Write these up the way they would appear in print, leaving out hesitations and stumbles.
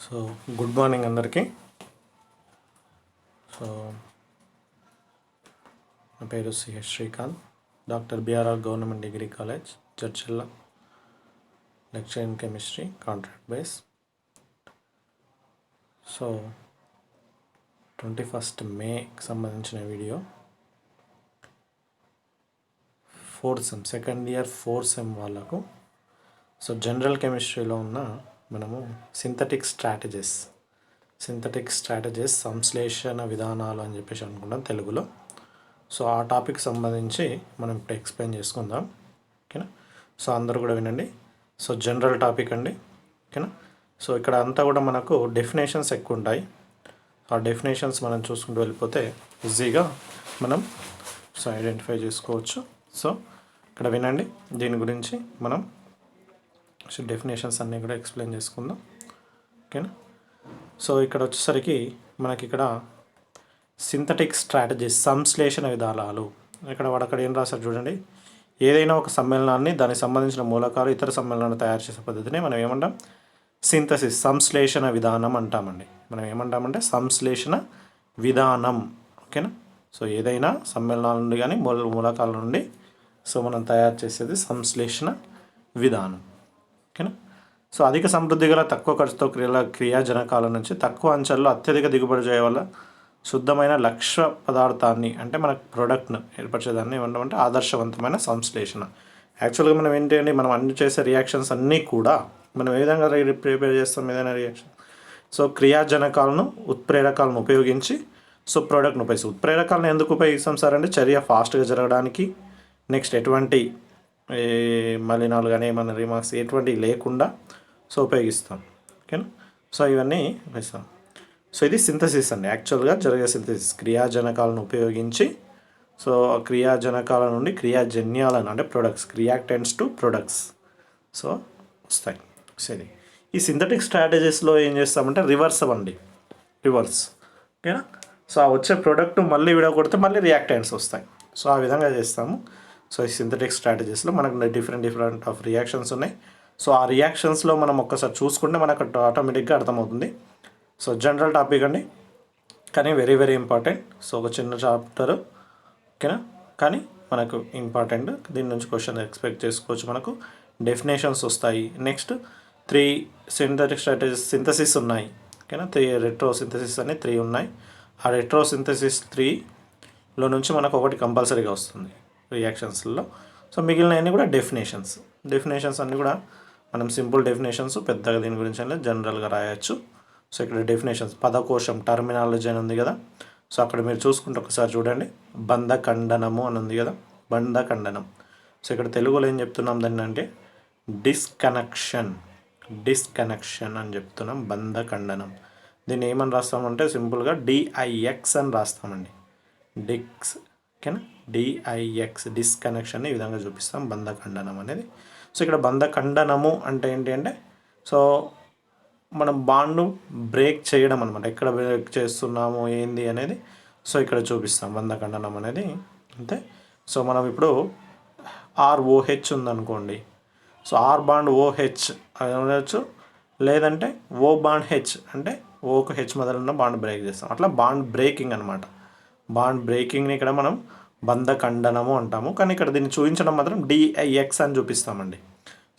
So good morning అందరికీ. So నా పేరు CH Srikanth, doctor BRR government degree college చర్చిల్ల, lecture in chemistry, contract base. So 21 మేకి సంబంధించిన video. 4th sem second year 4th sem వాళ్ళకు so general కెమిస్ట్రీలో ఉన్న మనము సింథటిక్ స్ట్రాటజీస్ సంశ్లేషణ విధానాలు అని చెప్పేసి అనుకుంటాం తెలుగులో. సో ఆ టాపిక్ సంబంధించి మనం ఇప్పుడు ఎక్స్ప్లెయిన్ చేసుకుందాం, ఓకేనా. సో అందరూ కూడా వినండి. సో జనరల్ టాపిక్ అండి, ఓకేనా. సో ఇక్కడ అంతా కూడా మనకు డెఫినేషన్స్ ఎక్కువ ఉంటాయి. ఆ డెఫినేషన్స్ మనం చూసుకుంటూ వెళ్ళిపోతే ఈజీగా మనం ఐడెంటిఫై చేసుకోవచ్చు. సో ఇక్కడ వినండి, దీని గురించి మనం డెఫినేషన్స్ అన్నీ కూడా ఎక్స్ప్లెయిన్ చేసుకుందాం, ఓకేనా. సో ఇక్కడ వచ్చేసరికి మనకి ఇక్కడ సింథటిక్ స్ట్రాటజీస్ సంశ్లేషణ విధానాలు, ఇక్కడ అక్కడ ఏం రాశారు చూడండి. ఏదైనా ఒక సమ్మేళనాన్ని దానికి సంబంధించిన మూలకాలు ఇతర సమ్మేళనాన్ని తయారు చేసే పద్ధతిని మనం ఏమంటాం? సింథసిస్, సంశ్లేషణ విధానం అంటామండి. మనం ఏమంటామంటే సంశ్లేషణ విధానం, ఓకేనా. సో ఏదైనా సమ్మేళనాల నుండి కానీ మూలకాల నుండి సో మనం తయారు చేసేది సంశ్లేషణ విధానం, ఓకేనా. సో అధిక సమృద్ధి గల తక్కువ ఖర్చుతో క్రియాజనకాల నుంచి తక్కువ అంచల్లో అత్యధిక దిగుబడి చేయడం వల్ల శుద్ధమైన లక్ష్య పదార్థాన్ని అంటే మన ప్రోడక్ట్ను ఏర్పరిచేదాన్ని ఏమంటామంటే ఆదర్శవంతమైన సంశ్లేషణ. యాక్చువల్గా మనం ఏంటి అండి, మనం అన్ని చేసే రియాక్షన్స్ అన్నీ కూడా మనం ఏ విధంగా ప్రిపేర్ చేస్తాం ఏదైనా రియాక్షన్. సో క్రియాజనకాలను ఉత్ప్రేరకాలను ఉపయోగించి సో ప్రోడక్ట్ను ఉపయోగిస్తాం. ఉత్ప్రేరకాలను ఎందుకు ఉపయోగిస్తాం సార్ అంటే చర్య ఫాస్ట్గా జరగడానికి, నెక్స్ట్ ఎటువంటి మలినాలు కానీ ఏమైనా రిమార్క్స్ ఎటువంటి లేకుండా సో ఉపయోగిస్తాం, ఓకేనా. సో ఇవన్నీ ఉపయోగిస్తాం. సో ఇది సింథసిస్ అండి, యాక్చువల్గా జరిగే సింథసిస్. క్రియాజనకాలను ఉపయోగించి సో క్రియాజనకాల నుండి క్రియాజన్యాలను అంటే products, reactants to products so వస్తాయి. సో ఇది ఈ సింథటిక్ స్ట్రాటజీస్లో ఏం చేస్తామంటే రివర్స్, ఓకేనా. సో ఆ వచ్చే ప్రోడక్ట్ మళ్ళీ విడగొడితే మళ్ళీ రియాక్టెంట్స్ వస్తాయి. సో ఆ విధంగా చేస్తాము. సో ఈ సింథటిక్ స్ట్రాటజీస్లో మనకు డిఫరెంట్ ఆఫ్ రియాక్షన్స్ ఉన్నాయి. సో ఆ రియాక్షన్స్లో మనం ఒక్కసారి చూసుకుంటే మనకు ఆటోమేటిక్గా అర్థమవుతుంది. సో జనరల్ టాపిక్ అండి, కానీ వెరీ వెరీ ఇంపార్టెంట్. సో ఒక చిన్న చాప్టర్, ఓకేనా, కానీ మనకు ఇంపార్టెంట్. దీని నుంచి క్వశ్చన్ ఎక్స్పెక్ట్ చేసుకోవచ్చు. మనకు డెఫినేషన్స్ వస్తాయి. నెక్స్ట్ 3 సింథటిక్ స్ట్రాటజీస్ సింథసిస్ ఉన్నాయి, ఓకేనా. 3 రెట్రో సింథసిస్ అని 3 ఉన్నాయి. ఆ రెట్రో సింథసిస్ 3లో నుంచి మనకు ఒకటి కంపల్సరీగా వస్తుంది రియాక్షన్స్లో. సో మిగిలినవన్నీ కూడా డెఫినేషన్స్ అన్నీ కూడా మనం సింపుల్ డెఫినేషన్స్, పెద్దగా దీని గురించి అనేది జనరల్గా రాయొచ్చు. సో ఇక్కడ డెఫినేషన్స్ పదకోశం టర్మినాలజీ అని ఉంది కదా. సో అక్కడ మీరు చూసుకుంటే ఒకసారి చూడండి, బంధఖండనము అని ఉంది కదా, బంధఖండనం. సో ఇక్కడ తెలుగులో ఏం చెప్తున్నాం దాన్ని అంటే డిస్కనెక్షన్ అని చెప్తున్నాం, బంధఖండనం. దీన్ని ఏమని రాస్తామంటే సింపుల్గా డిఐఎక్స్ అని రాస్తామండి, ఓకేనా. డిఐఎక్స్ డిస్కనెక్షన్ ఈ విధంగా చూపిస్తాం, బంధఖండనం అనేది. సో ఇక్కడ బంధఖండనము అంటే ఏంటి అంటే సో మనం బాండ్ను బ్రేక్ చేయడం అనమాట. ఎక్కడ బ్రేక్ చేస్తున్నాము ఏంది అనేది సో ఇక్కడ చూపిస్తాం బంధఖండనం అనేది, అంతే. సో మనం ఇప్పుడు ROH ఉందనుకోండి, సో R బాండ్ OH అది ఉండవచ్చు, లేదంటే O బాండ్ H అంటే ఓకు హెచ్ మొదలున్న బాండ్ బ్రేక్ చేస్తాం. అట్లా బాండ్ బ్రేకింగ్ అనమాట. బాండ్ బ్రేకింగ్ని ఇక్కడ మనం బంధఖండనము అంటాము, కానీ ఇక్కడ దీన్ని చూపించడం మాత్రం డిఐఎక్స్ అని చూపిస్తామండి.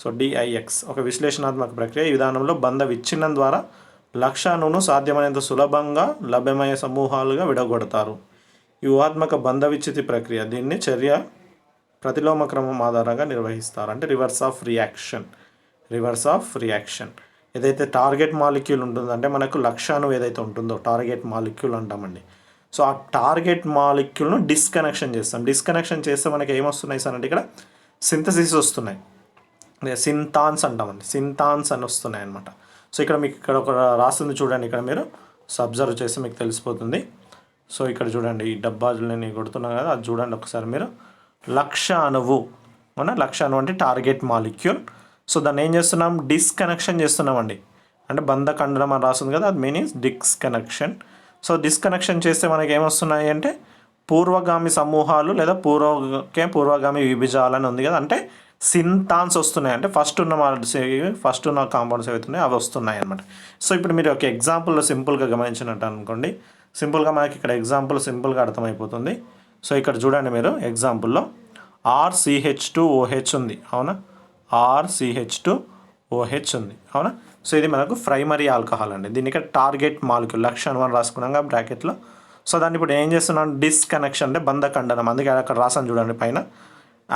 సో డిఐఎక్స్ ఒక విశ్లేషణాత్మక ప్రక్రియ. ఈ విధానంలో బంధ విచ్ఛిన్నం ద్వారా లక్ష్యాలను సాధ్యమైనంత సులభంగా లభ్యమయ్యే సమూహాలుగా విడగొడతారు. ఈ ఊహాత్మక బంధ విచ్ఛితి ప్రక్రియ దీన్ని చర్య ప్రతిలోమ క్రమం ఆధారంగా నిర్వహిస్తారు. అంటే రివర్స్ ఆఫ్ రియాక్షన్. ఏదైతే టార్గెట్ మాలిక్యూల్ ఉంటుందో అంటే మనకు లక్ష్యాను ఏదైతే ఉంటుందో టార్గెట్ మాలిక్యూల్ అంటామండి. సో ఆ టార్గెట్ మాలిక్యూల్ను డిస్కనెక్షన్ చేస్తే మనకి ఏమొస్తున్నాయి సార్ అంటే ఇక్కడ సింథసిస్ వస్తున్నాయి, సింథాన్స్ అంటామండి, సింథాన్స్ అని వస్తున్నాయి అనమాట. సో ఇక్కడ మీకు ఇక్కడ ఒక రాస్తుంది చూడండి, ఇక్కడ మీరు అబ్జర్వ్ చేస్తే మీకు తెలిసిపోతుంది. సో ఇక్కడ చూడండి, ఈ డబ్బాలు నేను కొడుతున్నాను కదా, అది చూడండి ఒకసారి మీరు. లక్ష్య అణువు అంటే టార్గెట్ మాలిక్యూల్. సో దాన్ని ఏం చేస్తున్నాం, డిస్కనెక్షన్ చేస్తున్నామండి. అంటే బంధఖండనం అని రాస్తుంది కదా, అది మీనింగ్స్ డిస్కనెక్షన్. సో డిస్కనెక్షన్ చేస్తే మనకి ఏమొస్తున్నాయి అంటే పూర్వగామి సమూహాలు లేదా పూర్వగామి విభజాలని ఉంది కదా, అంటే సింతాన్స్ వస్తున్నాయి, అంటే ఫస్ట్ ఉన్న కాంపౌండ్స్ ఏవైతున్నాయో అవి వస్తున్నాయి అనమాట. సో ఇప్పుడు మీరు ఒక ఎగ్జాంపుల్లో సింపుల్గా గమనించినట్టు అనుకోండి, సింపుల్గా మనకి ఇక్కడ ఎగ్జాంపుల్ సింపుల్గా అర్థమైపోతుంది. సో ఇక్కడ చూడండి మీరు ఎగ్జాంపుల్లో RCH2OH ఉంది, అవునా, RCH2OH ఉంది, అవునా. సో ఇది మనకు ప్రైమరీ ఆల్కహాల్ అండి. దీనికి టార్గెట్ మాలిక్యూల్ లక్ష్యం అని రాసుకున్నాం బ్రాకెట్లో. సో దాన్ని ఇప్పుడు ఏం చేస్తున్నాం, డిస్కనెక్షన్ అంటే బంధఖండనం, అందుకే అక్కడ రాసాను చూడండి, పైన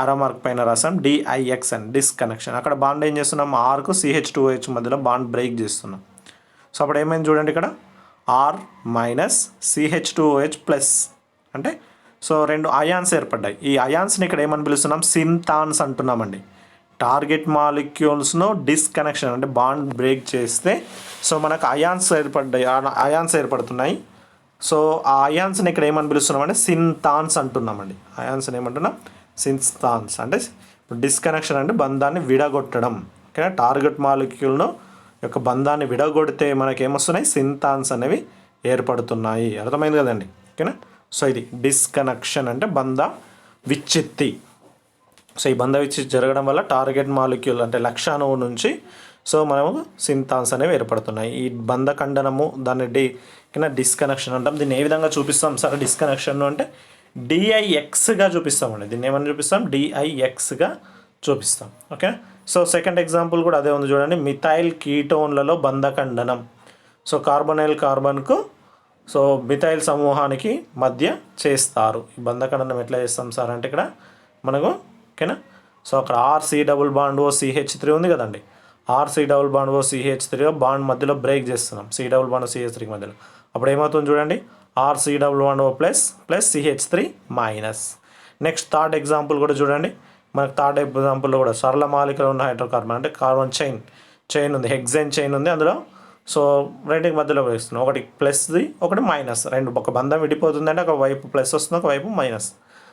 ఆరో మార్క్ పైన రాసాం DIX అని, డిస్కనెక్షన్. అక్కడ బాండ్ ఏం చేస్తున్నాం, Rకు CH2OH మధ్యలో బాండ్ బ్రేక్ చేస్తున్నాం. సో అప్పుడు ఏమైంది చూడండి, ఇక్కడ R మైనస్ CH2OH ప్లస్ అంటే సో రెండు అయాన్స్ ఏర్పడ్డాయి. ఈ అయాన్స్ని ఇక్కడ ఏమని పిలుస్తున్నాం, సింతాన్స్ అంటున్నామండి. టార్గెట్ మాలిక్యూల్స్ను డిస్కనెక్షన్ అంటే బాండ్ బ్రేక్ చేస్తే సో మనకు అయాన్స్ ఏర్పడుతున్నాయి. సో ఆ అయాన్స్ని ఇక్కడ ఏమని పిలుస్తున్నామంటే సింతాన్స్ అంటున్నామండి. అయాన్స్ని ఏమంటున్నాం, సింతాన్స్. అంటే డిస్కనెక్షన్ అంటే బంధాన్ని విడగొట్టడం, ఓకేనా. టార్గెట్ మాలిక్యూల్ను యొక్క బంధాన్ని విడగొడితే మనకి ఏమొస్తున్నాయి, సింతాన్స్ అనేవి ఏర్పడుతున్నాయి. అర్థమైంది కదండి, ఓకేనా. సో ఇది డిస్కనెక్షన్ అంటే బంధ విచ్ఛిత్తి. సో ఈ బంధ విచ్ఛిత్తి జరగడం వల్ల టార్గెట్ మాలిక్యూల్ అంటే లక్ష్యాణువు నుంచి సో మనము సింతాన్స్ అనేవి ఏర్పడుతున్నాయి. ఈ బంధ ఖండనము దాన్ని డిస్కనెక్షన్ అంటాం. దీన్ని ఏ విధంగా చూపిస్తాం సార్, డిస్కనెక్షన్ అంటే DIXగా చూపిస్తామండి. దీన్ని ఏమని చూపిస్తాం, DIXగా చూపిస్తాం, ఓకే. సో సెకండ్ ఎగ్జాంపుల్ కూడా అదే ఉంది చూడండి, మిథైల్ కీటోన్లలో బంధఖండనం. సో కార్బొనైల్ కార్బన్కు సో మిథైల్ సమూహానికి మధ్య చేస్తారు. ఈ బంధఖండనం ఎట్లా చేస్తాం సార్ అంటే ఇక్కడ మనకు, ఓకేనా. సో అక్కడ RC⋯OCH3 ఉంది కదండి, RC⋯OCH3 బాండ్ మధ్యలో బ్రేక్ చేస్తున్నాం, C⋯OCH3 మధ్యలో. అప్పుడు ఏమవుతుంది చూడండి, RC⋯O plus CH3 minus. Next third example కూడా చూడండి, మనకు థర్డ్ ఎగ్జాంపుల్లో కూడా సరళ మాలికలు ఉన్న హైడ్రోకార్బన్ అంటే కార్బన్ చైన్ ఉంది, హెక్సేన్ చైన్ ఉంది అందులో. సో రెండింటి మధ్యలో వేస్తున్నాం, ఒకటి ప్లస్ది ఒకటి మైనస్, రెండు ఒక బంధం విడిపోతుంది అంటే ఒక వైపు ప్లస్ వస్తుంది, ఒక వైపు మైనస్,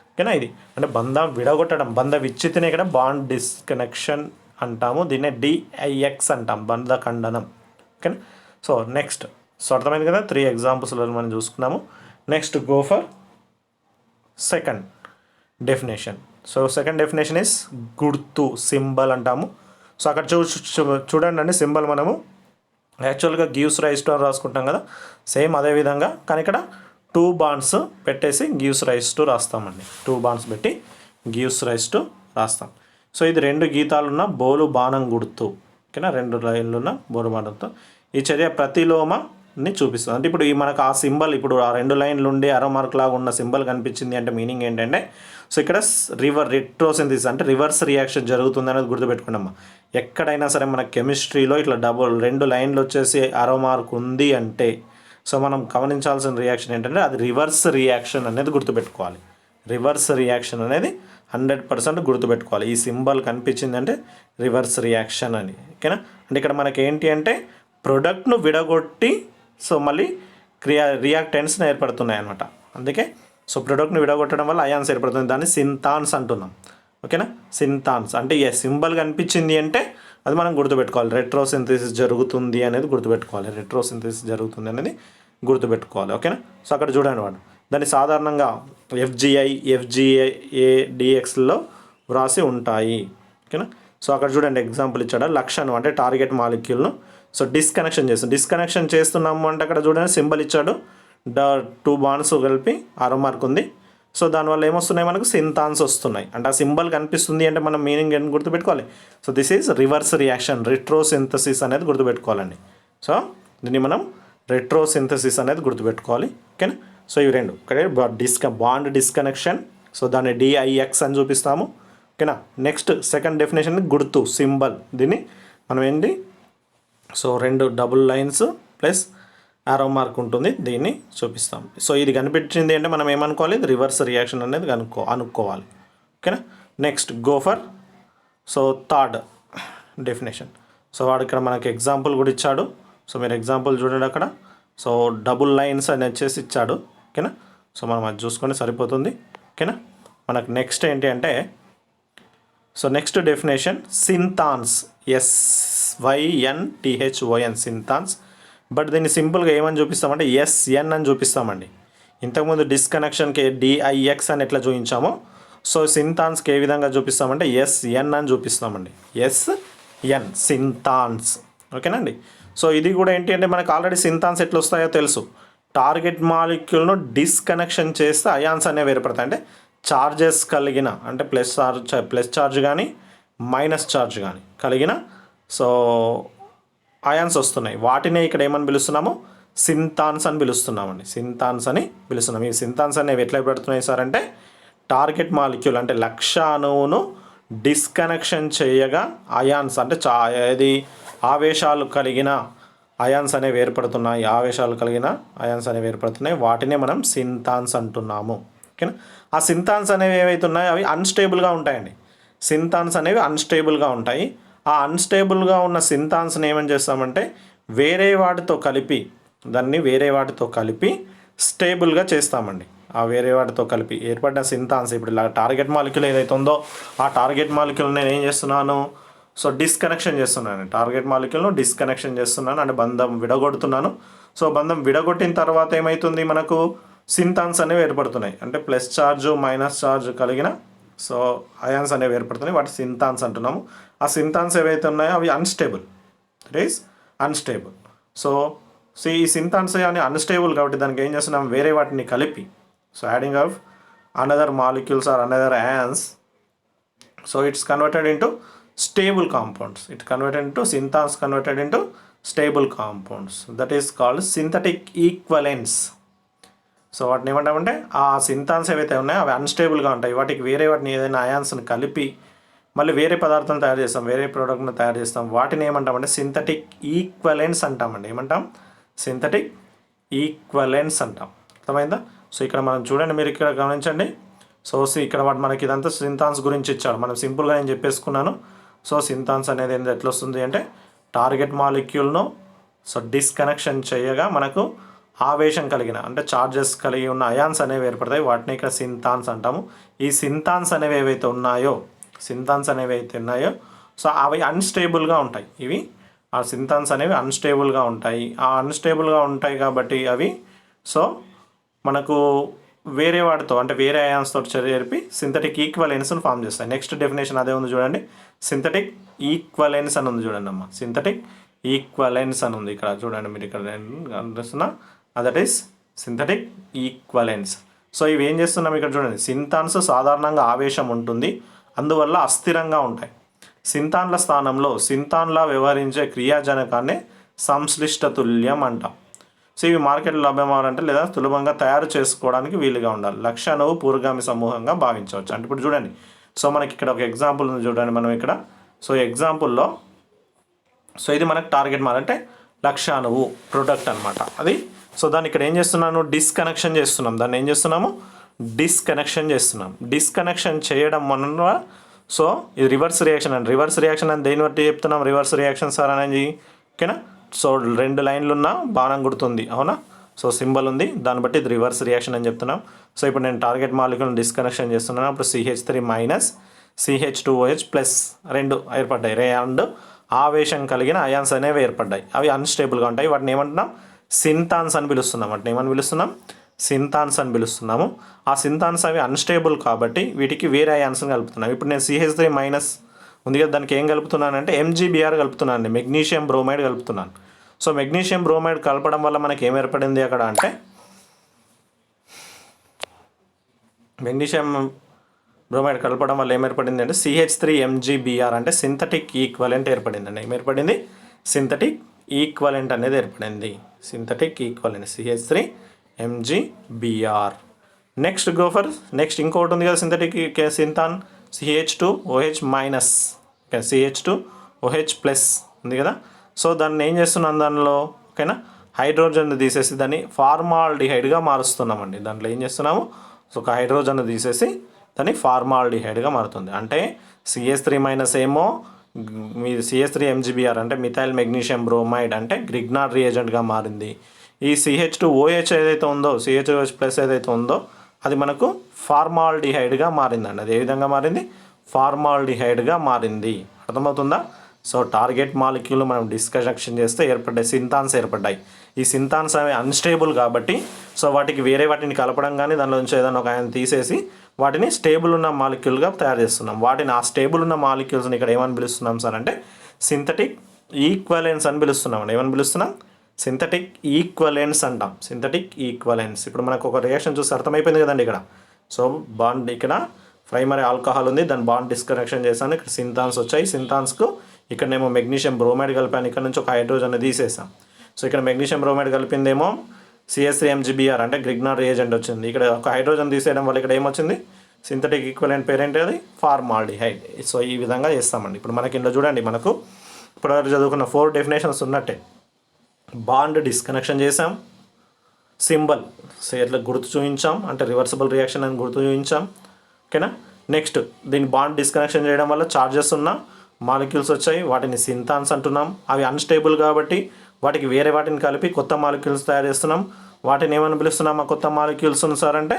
ఓకేనా. ఇది అంటే బంధం విడగొట్టడం, బంధ విచ్ఛిత్తిని ఇక్కడ బాండ్ డిస్కనెక్షన్ అంటాము. దీన్నే DIX అంటాం, బంధ ఖండనం, ఓకేనా. సో నెక్స్ట్, సో అర్థమైంది కదా, 3 ఎగ్జాంపుల్స్ మనం చూసుకున్నాము. Next go for second definition. So second definition is గుర్తు, సింబల్ అంటాము. సో అక్కడ చూడండి అండి, సింబల్ మనము యాక్చువల్గా గివ్స్ రైస్ టు అని రాసుకుంటాం కదా, సేమ్ అదే విధంగా, కానీ ఇక్కడ 2 బాండ్స్ పెట్టేసి గివ్స్ రైస్ టు రాస్తామండి. 2 బాండ్స్ పెట్టి గివ్స్ రైస్ టు రాస్తాం. సో ఇది 2 గీతాలున్న బోలు బాణం గుర్తు, ఓకేనా. 2 లైన్లు ఉన్న బోలు బాణంతో ఈ చర్య ప్రతిలోమని చూపిస్తుంది. అంటే ఇప్పుడు ఈ మనకు ఆ సింబల్, ఇప్పుడు ఆ 2 లైన్లు ఉండి అరో మార్క్ లాగా ఉన్న సింబల్ కనిపించింది అంటే మీనింగ్ ఏంటంటే సో ఇక్కడ రెట్రోసింథసిస్ అంటే రివర్స్ రియాక్షన్ జరుగుతుంది అనేది గుర్తుపెట్టుకున్నామా. ఎక్కడైనా సరే మన కెమిస్ట్రీలో ఇట్లా 2 లైన్లు వచ్చేసి అరో మార్క్ ఉంది అంటే సో మనం గమనించాల్సిన రియాక్షన్ ఏంటంటే అది రివర్స్ రియాక్షన్ అనేది గుర్తుపెట్టుకోవాలి. రివర్స్ రియాక్షన్ అనేది 100% గుర్తుపెట్టుకోవాలి. ఈ సింబల్ కనిపించింది అంటే రివర్స్ రియాక్షన్ అని, ఓకేనా. అంటే ఇక్కడ మనకి ఏంటి అంటే ప్రొడక్ట్ను విడగొట్టి సో మళ్ళీ రియాక్టెంట్స్ని ఏర్పడుతున్నాయి అనమాట. అందుకే సో ప్రొడక్ట్ని విడగొట్టడం వల్ల అయాన్స్ ఏర్పడుతుంది, దాన్ని సింతాన్స్ అంటున్నాం, ఓకేనా. సింతాన్స్ అంటే ఈ సింబల్ కనిపించింది అంటే అది మనం గుర్తుపెట్టుకోవాలి, రెట్రోసింథసిస్ జరుగుతుంది అనేది గుర్తుపెట్టుకోవాలి, రెట్రోసింథసిస్ జరుగుతుంది అనేది గుర్తుపెట్టుకోవాలి, ఓకేనా. సో అక్కడ చూడండి వాడు దాన్ని సాధారణంగా FGADXలో వ్రాసి ఉంటాయి, ఓకేనా. సో అక్కడ చూడండి ఎగ్జాంపుల్ ఇచ్చాడు, లక్ష్యం అంటే టార్గెట్ మాలిక్యూల్ను సో డిస్కనెక్షన్ చేస్తున్నాము అంటే అక్కడ చూడండి సింబల్ ఇచ్చాడు, 2 బాండ్స్ కలిపి ఆరో మార్క్ ఉంది. సో దానివల్ల ఏమొస్తున్నాయి, మనకు సింతాన్స్ వస్తున్నాయి. అంటే ఆ సింబల్ కనిపిస్తుంది అంటే మనం మీనింగ్ ఏంటి గుర్తుపెట్టుకోవాలి. So this is reverse reaction, retrosynthesis అనేది గుర్తుపెట్టుకోవాలండి. సో దీన్ని మనం రెట్రోసింథసిస్ అనేది గుర్తుపెట్టుకోవాలి, ఓకేనా. సో ఇవి 2 ఇక్కడ బాండ్ డిస్కనెక్షన్, సో దాన్ని DIX అని చూపిస్తాము, ఓకేనా. నెక్స్ట్ సెకండ్ డెఫినేషన్ గుర్తు, సింబల్, దీన్ని మనం ఏంటి సో 2 డబుల్ లైన్స్ ప్లస్ ఆరో మార్క్ ఉంటుంది, దీన్ని చూపిస్తాం. సో ఇది కనిపించింది అంటే మనం ఏమనుకోవాలి, ఇది రివర్స్ రియాక్షన్ అనేది అనుకోవాలి, ఓకేనా. Next go for so third definition. So వాడు ఇక్కడ మనకి ఎగ్జాంపుల్ కూడా ఇచ్చాడు. సో మీరు ఎగ్జాంపుల్ చూడండి అక్కడ, సో డబుల్ లైన్స్ అని వచ్చేసి ఇచ్చాడు, ఓకేనా. సో మనం అది చూసుకొని సరిపోతుంది, ఓకేనా. మనకు నెక్స్ట్ ఏంటి అంటే so next definition synthons, SYNTHON synthons. But దీన్ని సింపుల్గా ఏమని చూపిస్తామంటే SN అని చూపిస్తామండి. ఇంతకుముందు డిస్కనెక్షన్కి DIX అని ఎట్లా చూపించామో సో సింథాన్స్కి ఏ విధంగా చూపిస్తామంటే ఎస్ఎన్ అని చూపిస్తామండి. ఎస్ఎన్ సింథాన్స్. ఓకేనండి. సో ఇది కూడా ఏంటి అంటే మనకు ఆల్రెడీ సింథాన్స్ ఎట్లా వస్తాయో తెలుసు. టార్గెట్ మాలిక్యూల్ను డిస్కనెక్షన్ చేస్తే అయాన్స్ అనేవి ఏర్పడతాయి. అంటే చార్జెస్ కలిగిన అంటే ప్లస్ చార్జ్ కానీ మైనస్ చార్జ్ కానీ కలిగిన సో అయాన్స్ వస్తున్నాయి. వాటినే ఇక్కడ ఏమని పిలుస్తున్నాము, సింథాన్స్ అని పిలుస్తున్నామండి. సింథాన్స్ అని పిలుస్తున్నాం. ఈ సింథాన్స్ అనేవి ఎట్లా పెడుతున్నాయి సార్ అంటే టార్గెట్ మాలిక్యూల్ అంటే లక్ష్య అణువును డిస్కనెక్షన్ చేయగా అయాన్స్ అంటే ఇది ఆవేశాలు కలిగిన అయాన్స్ అనేవి ఏర్పడుతున్నాయి. ఆవేశాలు కలిగిన అయాన్స్ అనేవి ఏర్పడుతున్నాయి. వాటినే మనం సింథాన్స్ అంటున్నాము. ఓకేనా. ఆ సింథాన్స్ అనేవి ఏవైతే ఉన్నాయో అవి అన్స్టేబుల్గా ఉంటాయండి. సింథాన్స్ అనేవి అన్స్టేబుల్గా ఉంటాయి. ఆ అన్స్టేబుల్గా ఉన్న సింథాన్స్ని ఏమని చేస్తామంటే వేరే వాటితో కలిపి స్టేబుల్గా చేస్తామండి. ఆ వేరే వాటితో కలిపి ఏర్పడిన సింథాన్స్ ఇప్పుడు ఇలా టార్గెట్ మాలిక్యూల్ ఏదైతే ఉందో ఆ టార్గెట్ మాలిక్యూల్ నేను ఏం చేస్తున్నాను, సో డిస్కనెక్షన్ చేస్తున్నాను. టార్గెట్ మాలిక్యూల్ను డిస్కనెక్షన్ చేస్తున్నాను అంటే బంధం విడగొడుతున్నాను. సో బంధం విడగొట్టిన తర్వాత ఏమవుతుంది, మనకు సింథాన్స్ అనేవి ఏర్పడుతున్నాయి. అంటే ప్లస్ ఛార్జ్ మైనస్ ఛార్జ్ కలిగిన సో అయాన్స్ అనేవి ఏర్పడుతున్నాయి. వాటి సింథాన్స్ అంటున్నాము. ఆ సింథాన్స్ ఏవైతే ఉన్నాయో అవి unstable. That is unstable. So ఈ సింథాన్స్ అని అన్స్టేబుల్ కాబట్టి దానికి ఏం చేస్తున్నాం, వేరే వాటిని కలిపి so adding of another molecules or another ions so it's converted into stable compounds. It converted into synthons converted into stable compounds. That is called synthetic equivalence. So వాటిని ఏమంటామంటే ఆ సింథాన్స్ ఏవైతే ఉన్నాయో అవి అన్స్టేబుల్గా ఉంటాయి. వాటికి వేరే వాటిని ఏదైనా అయాన్స్ని కలిపి మళ్ళీ వేరే పదార్థం తయారు చేస్తాం, వేరే ప్రోడక్ట్ని తయారు చేస్తాం. వాటిని ఏమంటామంటే సింథటిక్ ఈక్వలెన్స్ అంటామండి. ఏమంటాం, సింథటిక్ ఈక్వలెన్స్ అంటాం. అర్థమైందా. సో ఇక్కడ మనం చూడండి, మీరు ఇక్కడ గమనించండి. సో ఇక్కడ వాడు మనకి ఇదంతా సింథాన్స్ గురించి ఇచ్చాడు. మనం సింపుల్గా నేను చెప్పేసుకున్నాను. సో సింథాన్స్ అనేది ఎట్లా వస్తుంది అంటే టార్గెట్ మాలిక్యూల్ను సో డిస్కనెక్షన్ చేయగా మనకు ఆవేశం కలిగిన అంటే చార్జెస్ కలిగి ఉన్న అయాన్స్ అనేవి ఏర్పడతాయి. వాటిని ఇక్కడ సింథాన్స్ అంటాము. ఈ సింథాన్స్ అనేవి ఏవైతే ఉన్నాయో సో అవి అన్స్టేబుల్గా ఉంటాయి. ఇవి ఆ సింథాన్స్ అనేవి అన్స్టేబుల్గా ఉంటాయి. ఆ అన్స్టేబుల్గా ఉంటాయి కాబట్టి అవి సో మనకు వేరే వాటితో అంటే వేరే అయాన్స్ తోటి చేర్పి సింథటిక్ ఈక్వలెన్స్ను ఫామ్ చేస్తాయి. నెక్స్ట్ డెఫినేషన్ అదే ఉంది చూడండి, సింథటిక్ ఈక్వలెన్స్ అని ఉంది చూడండి అమ్మ. సింథటిక్ ఈక్వలెన్స్ అని ఉంది ఇక్కడ చూడండి, మీరు ఇక్కడ కనిపిస్తున్నా that is synthetic equivalence. So ఇవి ఏం చేస్తున్నాం ఇక్కడ చూడండి, సింథాన్స్ సాధారణంగా ఆవేశం ఉంటుంది, అందువల్ల అస్థిరంగా ఉంటాయి. సింథాన్ల స్థానంలో సింథాన్లా వ్యవహరించే క్రియాజనకాన్ని సంశ్లిష్ట తుల్యం అంటాం. సో ఇవి మార్కెట్లో లభ్యమవ్వాలంటే లేదా సులభంగా తయారు చేసుకోవడానికి వీలుగా ఉండాలి. లక్ష్య అణువు పూర్వగామి సమూహంగా భావించవచ్చు. అంటే ఇప్పుడు చూడండి, సో మనకి ఇక్కడ ఒక ఎగ్జాంపుల్ ఉంది చూడండి మనం ఇక్కడ. సో ఎగ్జాంపుల్లో సో ఇది మనకు టార్గెట్ అంటే లక్ష్య అణువు ప్రొడక్ట్ అనమాట అది. సో దాన్ని ఇక్కడ ఏం చేస్తున్నాను, డిస్కనెక్షన్ చేస్తున్నాం. దాన్ని ఏం చేస్తున్నాము, డిస్కనెక్షన్ చేయడం వలన సో ఇది రివర్స్ రియాక్షన్ అని. రివర్స్ రియాక్షన్ అని దేని బట్టి చెప్తున్నాం, రివర్స్ రియాక్షన్ సార్ అనేది. ఓకేనా. సో 2 లైన్లు ఉన్న బాణం గుర్తుంది, అవునా. సో సింబల్ ఉంది, దాన్ని బట్టి ఇది రివర్స్ రియాక్షన్ అని చెప్తున్నాం. సో ఇప్పుడు నేను టార్గెట్ మాలిక్యూల్ని డిస్కనెక్షన్ చేస్తున్నాను. అప్పుడు CH3 మైనస్ CH2OH ప్లస్ 2 ఏర్పడ్డాయి. అండ్ ఆవేశం కలిగిన అయాన్స్ అనేవి ఏర్పడ్డాయి. అవి అన్స్టేబుల్గా ఉంటాయి. వాటిని ఏమంటున్నాం, సింథాన్స్ అని పిలుస్తున్నాం. వాటిని ఏమని పిలుస్తున్నాం, సింథాన్స్ అని పిలుస్తున్నాము. ఆ సింథాన్స్ అవి అన్స్టేబుల్ కాబట్టి వీటికి వేరే అయాన్స్ని కలుపుతున్నాం. ఇప్పుడు నేను CH3 మైనస్ ఉంది కదా, దానికి ఏం కలుపుతున్నానంటే MgBr కలుపుతున్నాను, మెగ్నీషియం బ్రోమైడ్ కలుపుతున్నాను. సో మెగ్నీషియం బ్రోమైడ్ కలపడం వల్ల మనకి ఏం ఏర్పడింది అక్కడ అంటే మెగ్నీషియం బ్రోమైడ్ కలపడం వల్ల ఏం ఏర్పడింది అంటే CH3MgBr అంటే సింథటిక్ ఈక్వలెంట్ ఏర్పడిందండి. ఏం ఏర్పడింది, సింథటిక్ ఈక్వలెంట్ అనేది ఏర్పడింది. Synthetic equivalent CH3MgBr. Next గోఫర్ next ఇంకోటి ఉంది కదా synthetic సింథాన్ CH2OH minus CH2OH plus ఉంది కదా. సో దాన్ని ఏం చేస్తున్నాం, దానిలో ఓకేనా హైడ్రోజన్ తీసేసి దాన్ని ఫార్మాల్డిహైడ్గా మారుస్తున్నామండి. దాంట్లో ఏం చేస్తున్నాము, సో ఒక హైడ్రోజన్ తీసేసి దాన్ని ఫార్మాల్డిహైడ్గా మారుతుంది. అంటే CH3 మైనస్ ఏమో మీ CH3MgBr అంటే మిథైల్ మెగ్నీషియం బ్రోమైడ్ అంటే గ్రిగ్నార్డ్ రియేజెంట్గా మారింది. ఈ CH2OH ఏదైతే ఉందో CH2OH ప్లస్ ఏదైతే ఉందో అది మనకు ఫార్మాల్డిహైడ్గా మారిందండి. అది ఏ విధంగా మారింది, ఫార్మాల్డిహైడ్గా మారింది. అర్థమవుతుందా. సో టార్గెట్ మాలిక్యూల్ మనం డిస్కనెక్షన్ చేస్తే ఏర్పడ్డాయి సింథాన్స్ ఏర్పడ్డాయి. ఈ సింథాన్స్ అవి అన్స్టేబుల్ కాబట్టి సో వాటికి వేరే వాటిని కలపడం కానీ దానిలో నుంచి ఏదైనా ఒక ఆయన తీసేసి వాటిని స్టేబుల్ ఉన్న మాలిక్యూల్గా తయారు చేస్తున్నాం. వాటిని ఆ స్టేబుల్ ఉన్న మాలిక్యూల్స్ని ఇక్కడ ఏమని పిలుస్తున్నాం సార్ అంటే సింథటిక్ ఈక్వలెన్స్ అని పిలుస్తున్నాం. ఏమని పిలుస్తున్నాం? సింథటిక్ ఈక్వలెన్స్ అంటాం. Synthetic equivalence. ఇప్పుడు మనకు ఒక రియాక్షన్ చూసి అర్థమైపోయింది కదండి ఇక్కడ. సో బాండ్ ఇక్కడ ప్రైమరీ ఆల్కహాల్ ఉంది, దాని బాండ్ డిస్కనెక్షన్ చేశాను, ఇక్కడ సింథాన్స్ వచ్చాయి. సింథాన్స్కు ఇక్కడనేమో మెగ్నీషియం బ్రోమైడ్ కలిపాను, ఇక్కడ నుంచి ఒక హైడ్రోజన్ తీసేసాం. సో ఇక్కడ మెగ్నీషియం బ్రోమైడ్ కలిపిందేమో CH3MgBr అంటే గ్రిగ్నార్ రియేజెంట్ వచ్చింది. ఇక్కడ ఒక హైడ్రోజన్ తీసేయడం వల్ల ఇక్కడ ఏమొచ్చింది? సింథటిక్ ఈక్వలెంట్ పేరెంట్ అది ఫార్మాల్డిహైడ్. సో ఈ విధంగా చేస్తామండి. ఇప్పుడు మనకి ఇందులో చూడండి, మనకు ఇప్పటివరకు చదువుకున్న 4 డెఫినేషన్స్ ఉన్నట్టే. బాండ్ డిస్కనెక్షన్ చేసాం, సింబల్ ఇట్లా గుర్తు చూపించాం, అంటే రివర్సిబుల్ రియాక్షన్ అని గుర్తు చూపించాం. ఓకేనా? నెక్స్ట్ దీన్ని బాండ్ డిస్కనెక్షన్ చేయడం వల్ల చార్జెస్ ఉన్న మాలిక్యూల్స్ వచ్చాయి, వాటిని సింథాన్స్ అంటున్నాం. అవి అన్స్టేబుల్ కాబట్టి వాటికి వేరే వాటిని కలిపి కొత్త మాలిక్యూల్స్ తయారు చేస్తున్నాం. వాటిని ఏమని పిలుస్తున్నాం? ఆ కొత్త మాలిక్యూల్స్ సార్ అంటే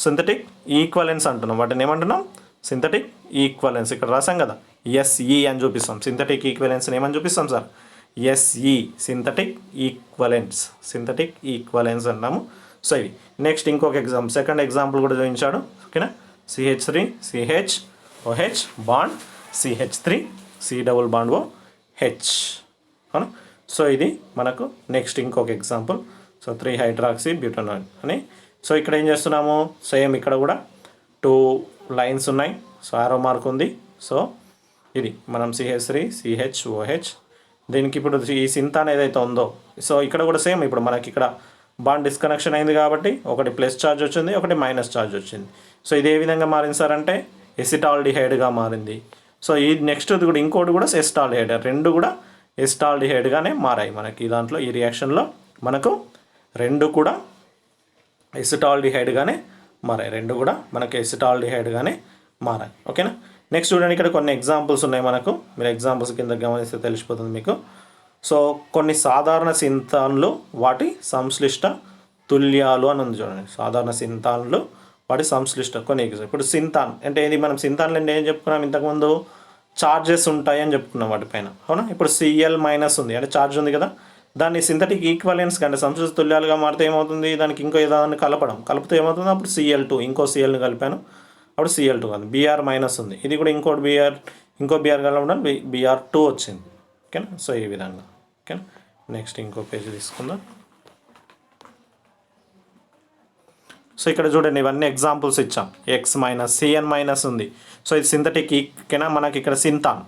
సింథటిక్ ఈక్వలెన్స్ అంటున్నాం. వాటిని ఏమంటున్నాం? Synthetic equivalents. ఇక్కడ రాసాం కదా, SE అని చూపిస్తాం. సింథటిక్ ఈక్వలెన్స్ని ఏమని చూపిస్తాం sir? SE, synthetic equivalence. Synthetic equivalence అన్నాము. సో ఇవి నెక్స్ట్ ఇంకొక సెకండ్ ఎగ్జాంపుల్ కూడా చూపించాడు. ఓకేనా? CH3 CHOH bond CH3 C double bond OH. అవునా? సో ఇది మనకు నెక్స్ట్ ఇంకొక ఎగ్జాంపుల్. సో 3-హైడ్రాక్సీ-బ్యూటనాల్ అని. సో ఇక్కడ ఏం చేస్తున్నాము? సేమ్ ఇక్కడ కూడా 2 లైన్స్ ఉన్నాయి. సో ఆరో మార్క్ ఉంది. సో ఇది మనం CH3 CHOH. దీనికి ఇప్పుడు ఈ సింథాన్ ఏదైతే ఉందో, సో ఇక్కడ కూడా సేమ్. ఇప్పుడు మనకి ఇక్కడ బాండ్ డిస్కనెక్షన్ అయింది కాబట్టి ఒకటి ప్లస్ ఛార్జ్ వచ్చింది, ఒకటి మైనస్ ఛార్జ్ వచ్చింది. సో ఇది ఏ విధంగా మారింది సార్ అంటే ఎసిటాల్డిహైడ్గా మారింది. సో ఈ నెక్స్ట్ కూడా ఇంకోటి కూడా ఎసిటాల్డిహైడ్, రెండు కూడా ఎసిటాల్డిహైడ్గానే మారాయి మనకి దాంట్లో. ఈ రియాక్షన్లో మనకు రెండు కూడా ఎసిటాల్డిహైడ్గానే మారాయి. రెండు కూడా మనకి ఎసిటాల్డిహైడ్గానే మారాయి. ఓకేనా? నెక్స్ట్ చూడండి, ఇక్కడ కొన్ని ఎగ్జాంపుల్స్ ఉన్నాయి మనకు. మీరు ఎగ్జాంపుల్స్ కింద గమనిస్తే తెలిసిపోతుంది మీకు. సో కొన్ని సాధారణ సింథాన్లు వాటి సంశ్లిష్ట తుల్యాలు అని ఉంది చూడండి. సాధారణ సింథాన్లు వాటి సంశ్లిష్ట కొన్ని. ఇప్పుడు సింథాన్ అంటే ఇది మనం సింథాన్లు అంటే ఏం చెప్పుకున్నాం ఇంతకుముందు? చార్జెస్ ఉంటాయి అని చెప్పుకున్నాం వాటిపైన. అవునా? ఇప్పుడు Cl- ఉంది అంటే ఛార్జ్ ఉంది కదా, దాన్ని సింథటిక్ ఈక్వలెన్స్ కంటే సంశ్లిష్ట తుల్యాలుగా మారితే ఏమవుతుంది? దానికి ఇంకో ఏదైనా కలిపితే ఏమవుతుంది? అప్పుడు Cl2 ఇంకో Clని కలిపాను, అప్పుడు Cl2 కాదు, Br- ఉంది. ఇది కూడా ఇంకో Br కలపడం Br2 వచ్చింది. ఓకేనా? సో ఈ విధంగా. ఓకేనా? నెక్స్ట్ ఇంకో పేజ్ తీసుకుందాం. సో ఇక్కడ చూడండి, ఇవన్నీ ఎగ్జాంపుల్స్ ఇచ్చాం. X-, Cn- ఉంది. సో ఇది సింథటిక్ ఓకేనా? మనకి ఇక్కడ సింథాన్,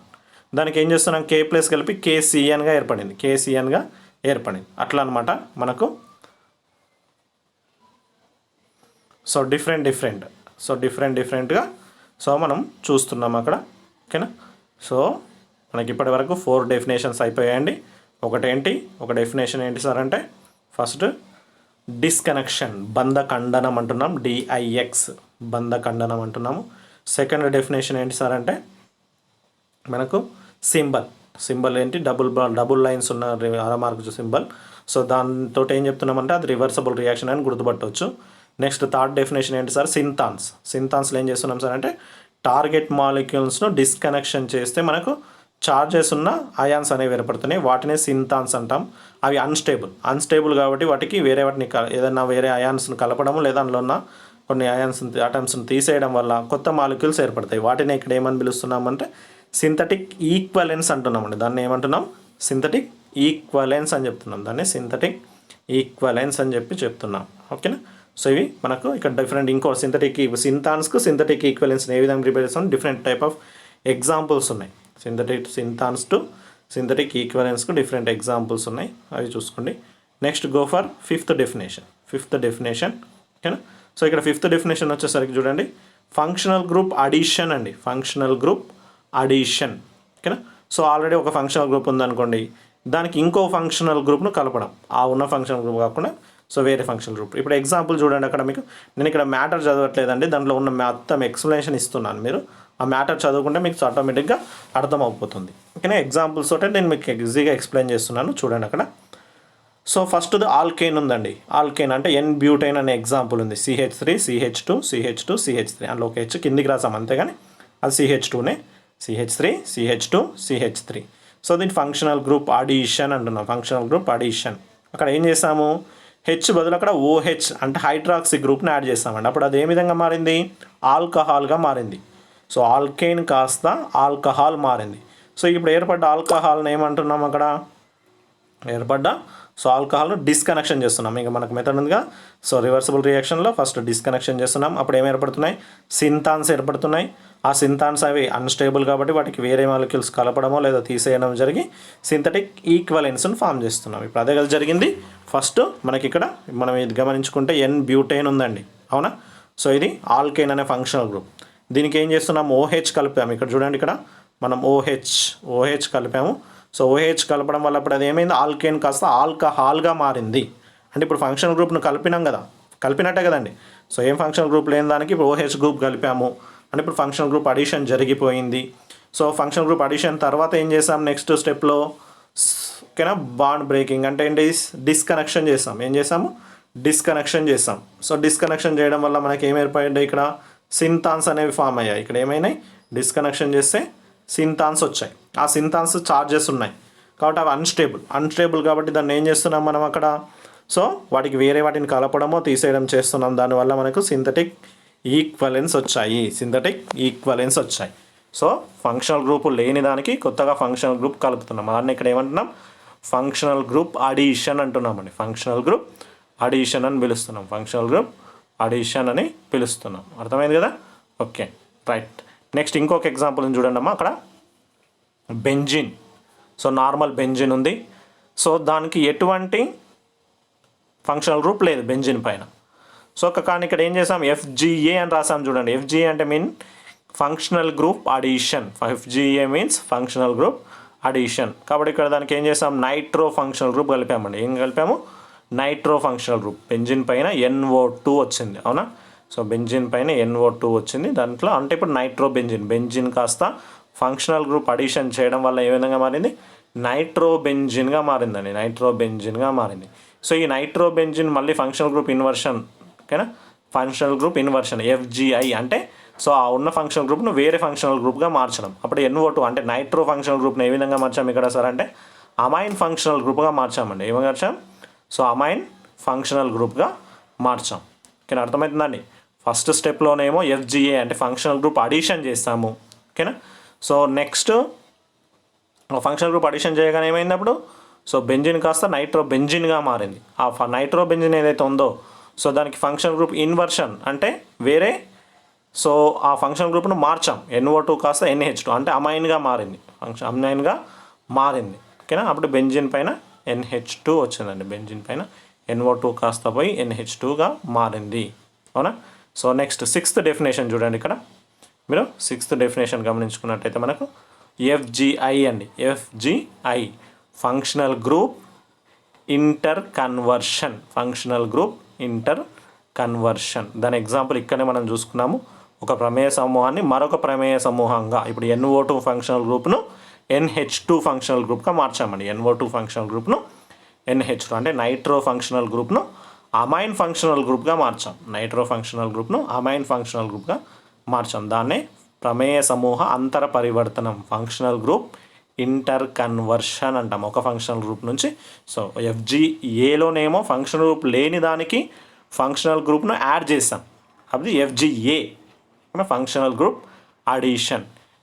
దానికి ఏం చేస్తున్నాం? K+ కలిపి KCnగా ఏర్పడింది. KCnగా ఏర్పడింది. అట్లా అనమాట మనకు. సో డిఫరెంట్గా సో మనం చూస్తున్నాం అక్కడ. ఓకేనా? సో మనకి ఇప్పటి వరకు 4 డెఫినేషన్స్ అయిపోయాయండి. ఒక డెఫినేషన్ ఏంటి సార్ అంటే ఫస్ట్ డిస్కనెక్షన్, బంధఖండనం అంటున్నాం. DIX బంధఖండనం అంటున్నాము. సెకండ్ డెఫినేషన్ ఏంటి సార్ అంటే మనకు సింబల్ ఏంటి? డబుల్ లైన్స్ ఉన్న అరమార్క్ సింబల్. సో దాంతో ఏం చెప్తున్నామంటే అది రివర్సబుల్ రియాక్షన్ అని గుర్తుపట్టవచ్చు. నెక్స్ట్ థర్డ్ డెఫినేషన్ ఏంటి సార్? సింథాన్స్లో ఏం చేస్తున్నాం సార్ అంటే టార్గెట్ మాలిక్యూల్స్ను డిస్కనెక్షన్ చేస్తే మనకు చార్జెస్ ఉన్న అయాన్స్ అనేవి ఏర్పడుతున్నాయి. వాటినే సింథాన్స్ అంటాం. అవి అన్స్టేబుల్ కాబట్టి వాటికి వాటిని ఏదైనా వేరే అయాన్స్ను కలపడం లేదా అందులో ఉన్న కొన్ని అటమ్స్ని తీసేయడం వల్ల కొత్త మాలిక్యూల్స్ ఏర్పడతాయి. వాటిని ఇక్కడ ఏమని పిలుస్తున్నామంటే సింథటిక్ ఈక్వలెన్స్ అంటున్నామండి. దాన్ని ఏమంటున్నాం? సింథటిక్ ఈక్వలెన్స్ అని చెప్తున్నాం. దాన్ని సింథటిక్ ఈక్వలెన్స్ అని చెప్తున్నాం. ఓకేనా? సో ఇవి మనకు ఇక్కడ ఇంకో సింథాన్స్కు సింథటిక్ ఈక్వలెన్స్ని ఏ విధంగా ప్రిపేర్ చేస్తాం? డిఫరెంట్ టైప్ ఆఫ్ ఎగ్జాంపుల్స్ ఉన్నాయి. సింథాన్స్ టు సింథటిక్ ఈక్వలెన్స్కు డిఫరెంట్ ఎగ్జాంపుల్స్ ఉన్నాయి, అవి చూసుకోండి. Next go for fifth definition. ఓకేనా? సో ఇక్కడ ఫిఫ్త్ డెఫినేషన్ వచ్చేసరికి చూడండి, ఫంక్షనల్ గ్రూప్ అడిషన్ అండి. Functional group addition. ఓకేనా? సో ఆల్రెడీ ఒక ఫంక్షనల్ గ్రూప్ ఉందనుకోండి, దానికి ఇంకో ఫంక్షనల్ గ్రూప్ను కలపడం. ఆ ఉన్న ఫంక్షనల్ గ్రూప్ కాకుండా సో వేరే ఫంక్షనల్ గ్రూప్. ఇప్పుడు ఎగ్జాంపుల్ చూడండి, అక్కడ మీకు నేను ఇక్కడ మ్యాటర్ చదవట్లేదండి, దాంట్లో ఉన్న మొత్తం ఎక్స్ప్లెనేషన్ ఇస్తున్నాను. మీరు ఆ మ్యాటర్ చదువుకుంటే మీకు ఆటోమేటిక్గా అర్థమైపోతుంది. ఓకేనా? ఎగ్జాంపుల్స్ తోటే నేను మీకు ఈజీగా ఎక్స్ప్లెయిన్ చేస్తున్నాను. చూడండి అక్కడ. సో ఫస్ట్ది ఆల్కేన్ ఉందండి. ఆల్కేన్ అంటే N-బ్యూటైన్ అనే ఎగ్జాంపుల్ ఉంది. CH3 CH2 CH2 CH3 అందులో ఒక హెచ్ కిందికి రాసాం అంతేగాని అది CH2నే. CH3 CH2 CH3. సో దీని ఫంక్షనల్ గ్రూప్ అడిషన్ అంటున్నాం. Functional group addition. అక్కడ ఏం చేసాము? హెచ్ బదులు అక్కడ ఓహెచ్ అంటే హైడ్రాక్సీ గ్రూప్ని యాడ్ చేస్తామండి. అప్పుడు అది ఏ విధంగా మారింది, ఆల్కహాల్గా మారింది. సో ఆల్కేన్ కాస్త ఆల్కహాల్ మారింది. సో ఇప్పుడు ఏర్పడ్డ ఆల్కహాల్ని ఏమంటున్నాం అక్కడ, ఏర్పడ్డ సో ఆల్కహాల్ను డిస్కనెక్షన్ చేస్తున్నాం. ఇంకా మనకు మెథడ్ ఉందిగా, సో రివర్సిబుల్ రియాక్షన్లో ఫస్ట్ డిస్కనెక్షన్ చేస్తున్నాం. అప్పుడు ఏం ఏర్పడుతున్నాయి, సింథాన్స్ ఏర్పడుతున్నాయి. ఆ సింథాన్స్ అవి అన్స్టేబుల్ కాబట్టి వాటికి వేరే మాలిక్యూల్స్ కలపడమో లేదా తీసేయడం జరిగి సింథటిక్ ఈక్వలెన్స్ను ఫామ్ చేస్తున్నాం. ఇప్పుడు అదే కదా జరిగింది. ఫస్ట్ మనకి ఇక్కడ మనం ఇది గమనించుకుంటే ఎన్ బ్యూటేన్ ఉందండి, అవునా. సో ఇది ఆల్కేన్ అనే ఫంక్షనల్ గ్రూప్. దీనికి ఏం చేస్తున్నాం, ఓహెచ్ కలిపాము. ఇక్కడ చూడండి, ఇక్కడ మనం ఓహెచ్ కలిపాము. సో ఓహెచ్ కలపడం వల్ల ఇప్పుడు అది ఏమైంది, ఆల్కేన్ కాస్త ఆల్కహాల్గా మారింది. అంటే ఇప్పుడు ఫంక్షనల్ గ్రూప్ను కలిపినాం కదా, కలిపినట్టే కదండి. సో ఏం ఫంక్షనల్ గ్రూప్ లేని దానికి ఇప్పుడు ఓహెచ్ గ్రూప్ కలిపాము అంటే ఇప్పుడు ఫంక్షనల్ గ్రూప్ అడిషన్ జరిగిపోయింది. సో ఫంక్షనల్ గ్రూప్ అడిషన్ తర్వాత ఏం చేసాం, నెక్స్ట్ స్టెప్లో ఓకేనా, బాండ్ బ్రేకింగ్ అంటే ఏంటి, డిస్కనెక్షన్ చేసాం. ఏం చేసాము, డిస్కనెక్షన్ చేసాం. సో డిస్కనెక్షన్ చేయడం వల్ల మనకి ఏం ఏర్పడ్డాయి, ఇక్కడ సింథాన్స్ అనేవి ఫామ్ అయ్యాయి. ఇక్కడ ఏమైనాయి, డిస్కనెక్షన్ చేస్తే సింథాన్స్ వచ్చాయి. ఆ సింథాన్స్ చార్జెస్ ఉన్నాయి కాబట్టి అవి అన్స్టేబుల్ కాబట్టి దాన్ని ఏం చేస్తున్నాం మనం అక్కడ, సో వాటికి వేరే వాటిని కలపడమో తీసేయడం చేస్తున్నాం. దానివల్ల మనకు సింథటిక్ ఈక్వలెన్స్ వచ్చాయి. సో ఫంక్షనల్ గ్రూప్ లేని దానికి కొత్తగా ఫంక్షనల్ గ్రూప్ కలుపుతున్నాం. దాన్ని ఇక్కడ ఏమంటున్నాం, ఫంక్షనల్ గ్రూప్ అడిషన్ అంటున్నామండి. ఫంక్షనల్ గ్రూప్ అడిషన్ అని పిలుస్తున్నాం. ఫంక్షనల్ గ్రూప్ అడిషన్ అని పిలుస్తున్నాం. అర్థమైంది కదా, ఓకే రైట్. నెక్స్ట్ ఇంకొక ఎగ్జాంపుల్ చూడండి అమ్మా, అక్కడ బెంజిన్. సో నార్మల్ బెంజిన్ ఉంది. సో దానికి ఎటువంటి ఫంక్షనల్ గ్రూప్ లేదు బెంజిన్ పైన. సో కానీ ఇక్కడ ఏం చేసాం, ఎఫ్జిఏ అని రాసాం చూడండి. ఎఫ్జిఏ అంటే mean functional group addition. FGA means functional group addition. కాబట్టి ఇక్కడ దానికి ఏం చేసాం, నైట్రో ఫంక్షనల్ గ్రూప్ కలిపామండి. ఏం కలిపాము, నైట్రో ఫంక్షనల్ గ్రూప్. బెంజిన్ పైన NO2 వచ్చింది, అవునా. సో బెంజిన్ పైన NO2 వచ్చింది దాంట్లో. అంటే ఇప్పుడు నైట్రో బెంజిన్ కాస్త ఫంక్షనల్ గ్రూప్ అడిషన్ చేయడం వల్ల ఏ విధంగా మారింది, నైట్రో బెంజిన్గా మారింది. సో ఈ నైట్రో బెంజిన్ మళ్ళీ ఫంక్షనల్ గ్రూప్ ఇన్వర్షన్, ఓకేనా, ఫంక్షనల్ గ్రూప్ ఇన్వర్షన్ FGI అంటే సో ఆ ఉన్న ఫంక్షనల్ గ్రూప్ను వేరే ఫంక్షనల్ గ్రూప్గా మార్చడం. అప్పుడు NO2 అంటే నైట్రో ఫంక్షనల్ గ్రూప్ని ఏ విధంగా మార్చాం ఇక్కడ సార్ అంటే అమైన్ ఫంక్షనల్ గ్రూప్గా మార్చామండి. ఏమని మార్చాం, సో అమైన్ ఫంక్షనల్ గ్రూప్గా మార్చాం. ఓకేనా, అర్థమవుతుందండి. ఫస్ట్ స్టెప్లోనేమో FGA అంటే ఫంక్షనల్ గ్రూప్ అడిషన్ చేస్తాము, ఓకేనా. So next functional group addition చేయగానే ఏమైంది అప్పుడు, సో బెంజిన్ కాస్త నైట్రో బెంజిన్గా మారింది. ఆ నైట్రో బెంజిన్ ఏదైతే ఉందో సో దానికి ఫంక్షనల్ గ్రూప్ ఇన్వర్షన్ అంటే వేరే, సో ఆ ఫంక్షనల్ గ్రూప్ను మార్చాం. NO2 కాస్త NH2 అంటే అమైన్గా మారింది, అమైన్గా మారింది, ఓకేనా. అప్పుడు బెంజిన్ పైన NH2 వచ్చిందండి. బెంజిన్ పైన NO2 కాస్త పోయి NH2గా మారింది, అవునా. సో నెక్స్ట్ 6th డెఫినేషన్ చూడండి. ఇక్కడ మీరు 6th డెఫినేషన్ గమనించుకున్నట్టయితే మనకు FGI అండి. FGI functional group inter conversion. దాని ఎగ్జాంపుల్ ఇక్కడనే మనం చూసుకున్నాము. ఒక ప్రమేయ సమూహాన్ని మరొక ప్రమేయ సమూహంగా ఇప్పుడు NO2 ఫంక్షనల్ గ్రూప్ను NH2 ఫంక్షనల్ గ్రూప్గా మార్చామండి. NO2 ఫంక్షనల్ గ్రూప్ను NH2 అంటే నైట్రో ఫంక్షనల్ గ్రూప్ను అమైన్ ఫంక్షనల్ గ్రూప్గా మార్చాం. దాన్నే ప్రమేయ సమూహ అంతర పరివర్తనం, ఫంక్షనల్ గ్రూప్ ఇంటర్ కన్వర్షన్ అంటాం ఒక ఫంక్షనల్ గ్రూప్ నుంచి. సో FGAలోనేమో ఫంక్షనల్ గ్రూప్ లేని దానికి ఫంక్షనల్ గ్రూప్ను యాడ్ చేస్తాం, అది FGA functional group addition.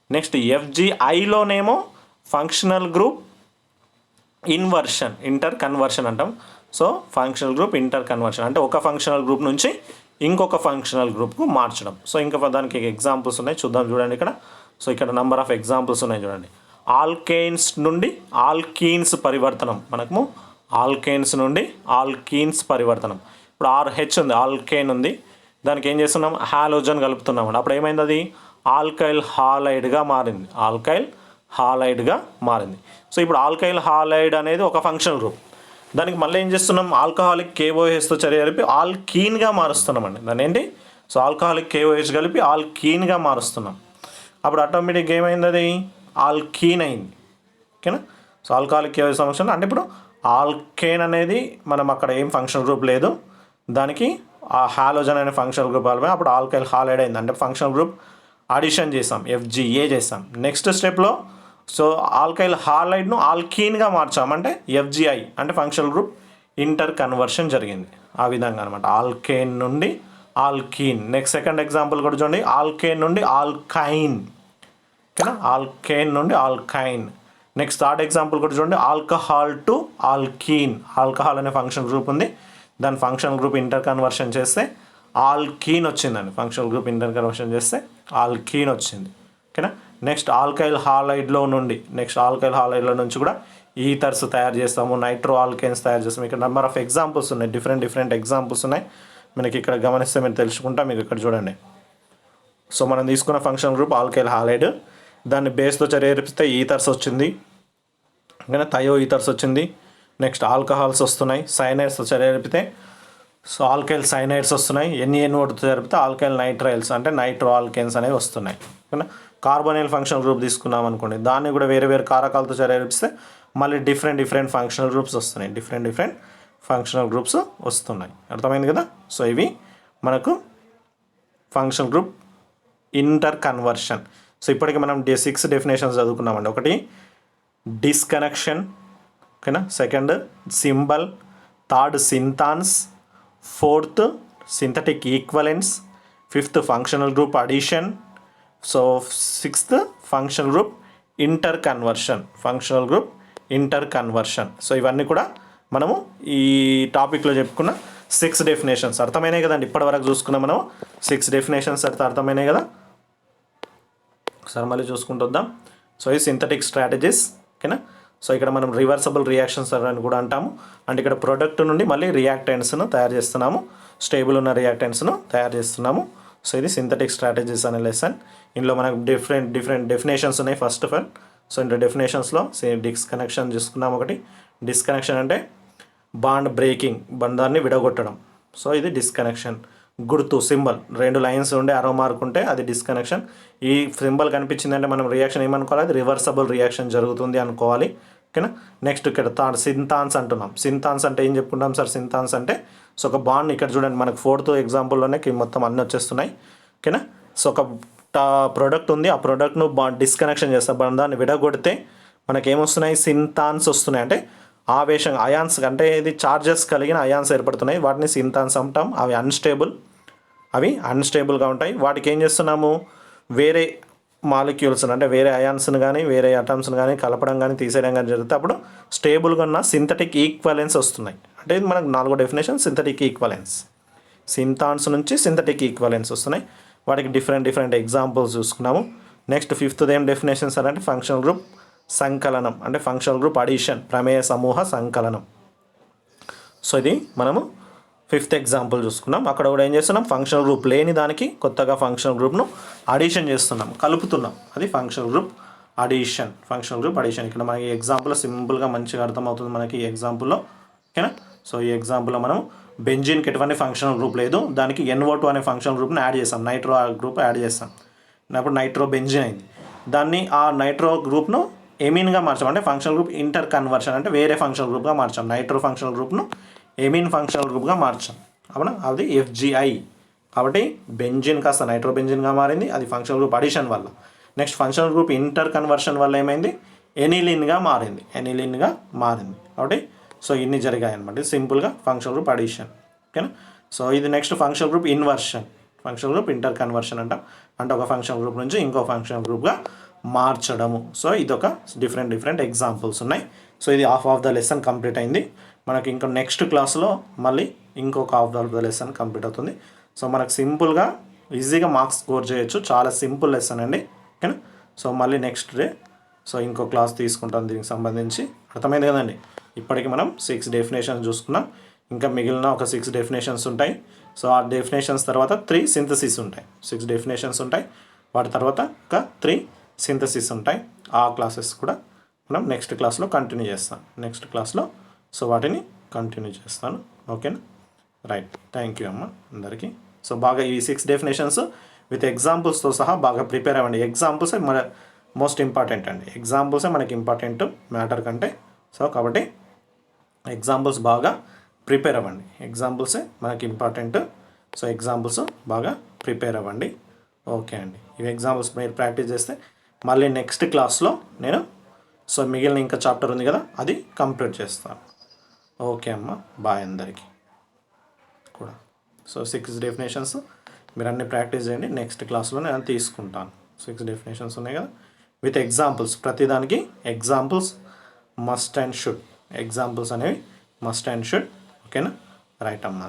Next FGIలోనేమో functional group inversion, inter conversion అంటాం. So functional group inter conversion అంటే ఒక ఫంక్షనల్ గ్రూప్ నుంచి ఇంకొక ఫంక్షనల్ గ్రూప్కు మార్చడం. సో ఇంకా దానికి ఎగ్జాంపుల్స్ ఉన్నాయి, చూద్దాం చూడండి ఇక్కడ. సో ఇక్కడ నెంబర్ ఆఫ్ ఎగ్జాంపుల్స్ ఉన్నాయి చూడండి. ఆల్కేన్స్ నుండి ఆల్కీన్స్ పరివర్తనం. మనకు ఆల్కేన్స్ నుండి ఆల్కీన్స్ పరివర్తనం. ఇప్పుడు RH ఉంది, ఆల్కేన్ ఉంది, దానికి ఏం చేస్తున్నాం, హాలోజన్ కలుపుతున్నాం. అప్పుడు ఏమైంది, అది ఆల్కైల్ హాలైడ్గా మారింది. సో ఇప్పుడు ఆల్కైల్ హాలైడ్ అనేది ఒక ఫంక్షనల్ గ్రూప్. దానికి మళ్ళీ ఏం చేస్తున్నాం, ఆల్కహాలిక్ KOHతో చర్య కలిపి ఆల్కీన్గా మారుస్తున్నామండి. దాని ఏంటి, సో ఆల్కహాలిక్ KOH కలిపి ఆల్కీన్గా మారుస్తున్నాం. అప్పుడు ఆటోమేటిక్గా ఏమైంది, అది ఆల్కీన్ అయింది, ఓకేనా. సో ఆల్కహాలిక్ KOH ఫంక్షన్ అంటే ఇప్పుడు ఆల్కేన్ అనేది మనం అక్కడ ఏం ఫంక్షనల్ గ్రూప్ లేదు, దానికి ఆ హాలోజన్ అనే ఫంక్షనల్ గ్రూప్ ఆల్పోయి అప్పుడు ఆల్కైల్ హాలైడ్ అయింది. అంటే ఫంక్షనల్ గ్రూప్ అడిషన్ చేసాం, FGA చేసాం. నెక్స్ట్ స్టెప్లో సో ఆల్కైల్ హాలైడ్ను ఆల్కీన్గా మార్చామంటే FGI అంటే ఫంక్షనల్ గ్రూప్ ఇంటర్ కన్వర్షన్ జరిగింది. ఆ విధంగా అనమాట, ఆల్కేన్ నుండి ఆల్కీన్. నెక్స్ట్ సెకండ్ ఎగ్జాంపుల్ కూడా చూడండి, ఆల్కేన్ నుండి ఆల్కైన్. ఓకేనా, ఆల్కేన్ నుండి ఆల్కైన్. నెక్స్ట్ థర్డ్ ఎగ్జాంపుల్ కూడా చూడండి, ఆల్కహాల్ టు ఆల్కీన్. ఆల్కహాల్ అనే ఫంక్షన్ గ్రూప్ ఉంది, దాని ఫంక్షన్ గ్రూప్ ఇంటర్ కన్వర్షన్ చేస్తే ఆల్కీన్ వచ్చిందండి. ఫంక్షనల్ గ్రూప్ ఇంటర్ కన్వర్షన్ చేస్తే ఆల్కీన్ వచ్చింది. ఓకేనా, నెక్స్ట్ ఆల్కైల్ హాలైడ్లో నుంచి కూడా ఈథర్స్ తయారు చేస్తాము, నైట్రో ఆల్కేన్స్ తయారు చేస్తాము. ఇక్కడ నెంబర్ ఆఫ్ ఎగ్జాంపుల్స్ ఉన్నాయి, డిఫరెంట్ ఎగ్జాంపుల్స్ ఉన్నాయి. మనకి ఇక్కడ గమనిస్తే మీరు తెలుసుకుంటా, మీకు ఇక్కడ చూడండి. సో మనం తీసుకున్న ఫంక్షన్ గ్రూప్ ఆల్కైల్ హాలైడ్, దాన్ని బేస్తో చర్యరిపిస్తే ఈథర్స్ వచ్చింది. ఓకేనా, థయో ఈథర్స్ వచ్చింది. నెక్స్ట్ ఆల్కహాల్స్ వస్తున్నాయి, సైనైడ్స్తో చర్యరిపితే సో ఆల్కైల్ సైనైడ్స్ వస్తున్నాయి. NaNO2తో జరిపితే ఆల్కైల్ నైట్రైల్స్ అంటే నైట్రో ఆల్కేన్స్ అనేవి వస్తున్నాయి. ఓకేనా, కార్బోనిల్ ఫంక్షనల్ గ్రూప్ తీసుకున్నాం అనుకోండి, దాన్ని కూడా వేరే కారకాలతో చర్యరిపిస్తే మళ్ళీ డిఫరెంట్ ఫంక్షనల్ గ్రూప్స్ వస్తున్నాయి, డిఫరెంట్ ఫంక్షనల్ గ్రూప్స్ వస్తున్నాయి. అర్థమైంది కదా. సో ఇవి మనకు functional group inter conversion. So ఇప్పటికి మనం 6 డెఫినేషన్స్ చదువుకున్నామండి. ఒకటి డిస్కనెక్షన్, ఓకేనా, second symbol, third synthons, fourth synthetic equivalents, fifth functional group addition, so sixth functional group inter conversion. So ఇవన్నీ కూడా మనము ఈ టాపిక్లో చెప్పుకున్న 6 డెఫినేషన్స్. అర్థమైనాయి కదండి, ఇప్పటివరకు చూసుకున్నాం మనం 6 డెఫినేషన్స్ అయితే అర్థమైనాయి కదా. ఒకసారి మళ్ళీ చూసుకుంటూ వద్దాం. సో ఈ సింథటిక్ స్ట్రాటజీస్. ఓకేనా, సో ఇక్కడ మనం రివర్సబుల్ రియాక్షన్స్ అని కూడా అంటాము. అంటే ఇక్కడ ప్రొడక్ట్ నుండి మళ్ళీ రియాక్టెంట్స్ను తయారు చేస్తున్నాము, స్టేబుల్ ఉన్న రియాక్టెంట్స్ను తయారు చేస్తున్నాము. సో ఇది సింథటిక్ స్ట్రాటజీస్ అనే లెసన్. ఇందులో మనకు డిఫరెంట్ డెఫినేషన్స్ ఉన్నాయి. ఫస్ట్ ఆఫ్ ఆల్ సో ఇందులో డెఫినేషన్స్లో డిస్కనెక్షన్ చూసుకున్నాం. ఒకటి డిస్కనెక్షన్ అంటే బాండ్ బ్రేకింగ్, బంధాన్ని విడగొట్టడం. సో ఇది డిస్కనెక్షన్. గుర్తు సింబల్ 2 లైన్స్ ఉండే అరో మార్క్ ఉంటే అది డిస్కనెక్షన్. ఈ సింబల్ కనిపించిందంటే మనం రియాక్షన్ ఏమనుకోవాలి, అది రివర్సబుల్ రియాక్షన్ జరుగుతుంది అనుకోవాలి. ఓకేనా, నెక్స్ట్ ఇక్కడ సింథాన్స్ అంటున్నాం. సింథాన్స్ అంటే ఏం చెప్పుకుంటాం సార్? సింథాన్స్ అంటే సో ఒక బాండ్, ఇక్కడ చూడండి మనకు 4th ఎగ్జాంపుల్లోనే మొత్తం అన్నీ వచ్చేస్తున్నాయి. ఓకేనా, సో ఒక ప్రోడక్ట్ ఉంది, ఆ ప్రోడక్ట్ను డిస్కనెక్షన్ చేస్తాం, బంధాన్ని విడగొడితే మనకి ఏమొస్తున్నాయి? సింథాన్స్ వస్తున్నాయి. అంటే ఆవేశం, అయాన్స్, అంటే ఇది చార్జెస్ కలిగిన అయాన్స్ ఏర్పడుతున్నాయి, వాటిని సింథాన్స్ అంటాం. అవి అన్స్టేబుల్గా ఉంటాయి. వాటికి ఏం చేస్తున్నాము, వేరే మాలిక్యూల్స్ అంటే వేరే అయాన్స్ని కానీ వేరే అటమ్స్ని కానీ కలపడం కానీ తీసేయడం కానీ జరిగితే అప్పుడు స్టేబుల్గా ఉన్న సింథటిక్ ఈక్వలెన్స్ వస్తున్నాయి. అంటే ఇది మనకు 4వ డెఫినేషన్, సింథటిక్ ఈక్వలెన్స్. సింథాన్స్ నుంచి సింథటిక్ ఈక్వలెన్స్ వస్తున్నాయి. వాటికి డిఫరెంట్ ఎగ్జాంపుల్స్ చూసుకున్నాము. నెక్స్ట్ 5th ఏం డెఫినేషన్స్ అంటే ఫంక్షనల్ గ్రూప్ సంకలనం, అంటే ఫంక్షనల్ గ్రూప్ అడిషన్, ప్రమేయ సమూహ సంకలనం. సో ఇది మనము 5th ఎగ్జాంపుల్ చూసుకున్నాం. అక్కడ కూడా ఏం చేస్తున్నాం, ఫంక్షనల్ గ్రూప్ లేని దానికి కొత్తగా ఫంక్షనల్ గ్రూప్ను అడిషన్ చేస్తున్నాం, కలుపుతున్నాం. అది ఫంక్షనల్ గ్రూప్ అడిషన్. ఇక్కడ మనకి ఎగ్జాంపుల్ సింపుల్గా మంచిగా అర్థమవుతుంది మనకి ఈ ఎగ్జాంపుల్లో. ఓకేనా, సో ఈ ఎగ్జాంపుల్లో మనం బెంజిన్కి ఎటువంటి ఫంక్షనల్ గ్రూప్ లేదు, దానికి NO2 అనే ఫంక్షనల్ గ్రూప్ని యాడ్ చేస్తాం, నైట్రో గ్రూప్ యాడ్ చేస్తాం. అప్పుడు నైట్రో బెంజిన్ అయింది. దాన్ని ఆ నైట్రో గ్రూప్ను ఎమిన్గా మార్చాం, అంటే ఫంక్షనల్ గ్రూప్ ఇంటర్ కన్వర్షన్, అంటే వేరే ఫంక్షనల్ గ్రూప్గా మార్చాం. నైట్రో ఫంక్షనల్ గ్రూప్ను ఎమిన్ ఫంక్షనల్ గ్రూప్గా మార్చాం. అవునా, అది FGI. కాబట్టి బెంజిన్ కాస్త నైట్రో బెంజిన్గా మారింది, అది ఫంక్షనల్ గ్రూప్ అడిషన్ వల్ల. Next functional group inter conversion వల్ల ఏమైంది, ఎనిలిన్గా మారింది. కాబట్టి సో ఇన్ని జరిగాయి అనమాట. సింపుల్గా ఫంక్షనల్ గ్రూప్ అడిషన్. ఓకేనా, సో ఇది next functional group inversion. Functional group inter conversion అంటాం, అంటే ఒక ఫంక్షనల్ గ్రూప్ నుంచి ఇంకో ఫంక్షనల్ గ్రూప్గా మార్చడము. సో ఇది ఒక డిఫరెంట్ ఎగ్జాంపుల్స్ ఉన్నాయి. సో ఇది half of the lesson complete అయింది. మనకి ఇంకా నెక్స్ట్ క్లాస్లో మళ్ళీ ఇంకొక half of the lesson complete అవుతుంది. సో మనకు సింపుల్గా ఈజీగా మార్క్స్ స్కోర్ చేయొచ్చు, చాలా సింపుల్ లెసన్ అండి. ఓకేనా, సో మళ్ళీ నెక్స్ట్ డే సో ఇంకో క్లాస్ తీసుకుంటాం దీనికి సంబంధించి. అర్థమైంది కదండి. ఇప్పటికి మనం 6 డెఫినేషన్స్ చూసుకున్నాం, ఇంకా మిగిలిన ఒక 6 డెఫినేషన్స్ ఉంటాయి. సో ఆ డెఫినేషన్స్ తర్వాత 3 సింథసిస్ ఉంటాయి. 6 డెఫినేషన్స్ ఉంటాయి, వాటి తర్వాత ఒక 3 సింథసిస్ ఉంటాయి. ఆ క్లాసెస్ కూడా మనం నెక్స్ట్ క్లాస్లో కంటిన్యూ చేస్తాం. సో వాటిని కంటిన్యూ చేస్తాను. ఓకేనా, రైట్. థ్యాంక్ యూ అమ్మ అందరికీ. సో బాగా ఈ 6 డెఫినేషన్స్ విత్ ఎగ్జాంపుల్స్తో సహా బాగా ప్రిపేర్ అవ్వండి. ఎగ్జాంపుల్సే మన మోస్ట్ ఇంపార్టెంట్ అండి, ఎగ్జాంపుల్సే మనకి ఇంపార్టెంట్ మ్యాటర్ కంటే. సో కాబట్టి ఎగ్జాంపుల్స్ బాగా ప్రిపేర్ అవ్వండి, ఎగ్జాంపుల్సే మనకి ఇంపార్టెంట్. సో ఎగ్జాంపుల్స్ బాగా ప్రిపేర్ అవ్వండి. ఓకే అండి, ఇవి ఎగ్జాంపుల్స్ మీరు ప్రాక్టీస్ చేస్తే మళ్ళీ నెక్స్ట్ క్లాస్లో నేను సో మిగిలిన ఇంకా చాప్టర్ ఉంది కదా, అది కంప్లీట్ చేస్తాను. ఓకే అమ్మ, బాయ్ అందరికీ కూడా. సో 6 డెఫినేషన్స్ మీరు అన్ని ప్రాక్టీస్ చేయండి. నెక్స్ట్ క్లాస్లో నేను తీసుకుంటాను. 6 డెఫినేషన్స్ ఉన్నాయి కదా, విత్ ఎగ్జాంపుల్స్. ప్రతిదానికి examples must and should. Examples అనేవి మస్ట్ అండ్ షుడ్. ఓకేనా? రైట్ అమ్మా.